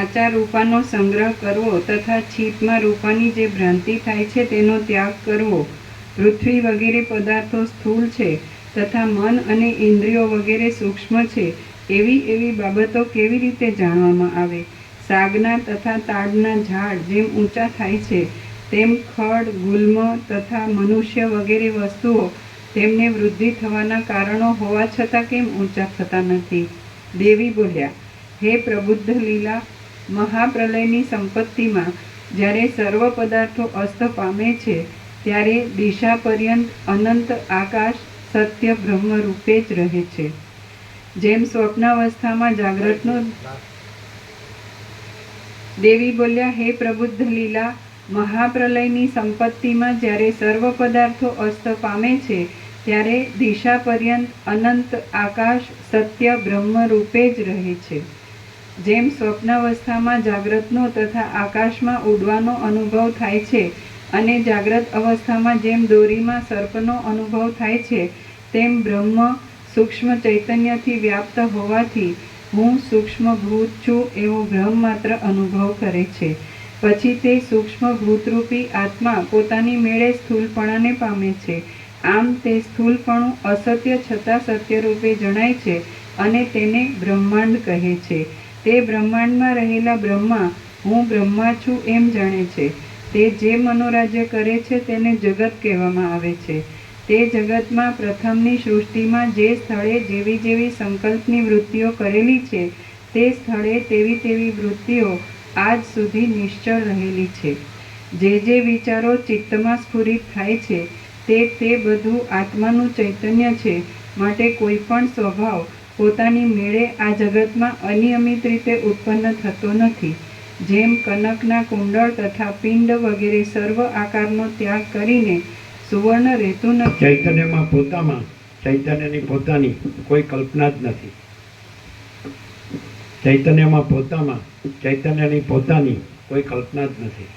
સાચા રૂપાનો સંગ્રહ કરવો તથા છીપમાં રૂપાની જે ભ્રાંતિ થાય છે તેનો ત્યાગ કરવો, પૃથ્વી વગેરે પદાર્થો સ્થૂળ છે તથા મન અને ઇન્દ્રિયો વગેરે સૂક્ષ્મ છે, એવી બાબતો કેવી રીતે જાણવામાં આવે? સાગના તથા તાડના ઝાડ જેમ ઊંચા થાય છે તેમ ખડ, ગુલ્મ તથા મનુષ્ય વગેરે વસ્તુઓ તેમને વૃદ્ધિ થવાના કારણો હોવા છતાં કેમ ઊંચા થતા નથી? દેવી બોલ્યા, હે પ્રબુદ્ધ લીલા, મહાપ્રલયની સંપત્તિમાં જ્યારે સર્વ પદાર્થો અસ્ત પામે છે ત્યારે દિશા પર્યંત અનંત આકાશ સત્ય બ્રહ્મ રૂપે જ રહે છે. જેમ સ્વપ્નાવસ્થામાં જાગ્રતનો દેવી બોલ્યા, હે પ્રબુદ્ધ લીલા, મહાપ્રલયની સંપત્તિમાં જ્યારે સર્વ પદાર્થો અસ્ત પામે છે ત્યારે દિશા પર્યંત અનંત આકાશ સત્ય બ્રહ્મ રૂપે જ રહે છે. જેમ સ્વપ્નાવસ્થામાં જાગ્રતનો તથા આકાશમાં ઉડવાનો અનુભવ થાય છે અને જાગ્રત અવસ્થામાં જેમ દોરીમાં સર્પનો અનુભવ થાય છે, તેમ બ્રહ્મ સૂક્ષ્મ ચૈતન્યથી વ્યાપ્ત હોવાથી હું સૂક્ષ્મ ભૂત છું એવો ભ્રમ માત્ર અનુભવ કરે છે. પછી તે સૂક્ષ્મ ભૂતરૂપી આત્મા પોતાની મેળે સ્થૂળપણાને પામે છે. આમ તે સ્થૂળપણું અસત્ય છતાં સત્યરૂપે જણાય છે અને તેને બ્રહ્માંડ કહે છે. તે બ્રહ્માંડમાં રહેલા બ્રહ્મા હું બ્રહ્મા છું એમ જાણે છે. તે જે મનોરાજ્ય કરે છે તેને જગત કહેવામાં આવે છે. તે જગતમાં પ્રથમની સૃષ્ટિમાં જે સ્થળે જેવી સંકલ્પની વૃત્તિઓ કરેલી છે તે સ્થળે તેવી વૃત્તિઓ આજ સુધી નિશ્ચળ રહેલી છે. જે વિચારો ચિત્તમાં સ્ફુરિત થાય છે તે બધું આત્માનું ચૈતન્ય છે. માટે કોઈ પણ સ્વભાવ પોતાની મેળે આ જગતમાં અનિયમિત રીતે ઉત્પન્ન થતો નથી. જેમ કનકના કુંડળ તથા પિંડ વગેરે સર્વ આકારનો ત્યાગ કરીને સુવર્ણ રહેતું નથી. ચૈતન્યમાં પોતામાં ચૈતન્યની પોતાની કોઈ કલ્પના જ નથી. ચૈતન્યમાં પોતામાં ચૈતન્યની પોતાની કોઈ કલ્પના જ નથી.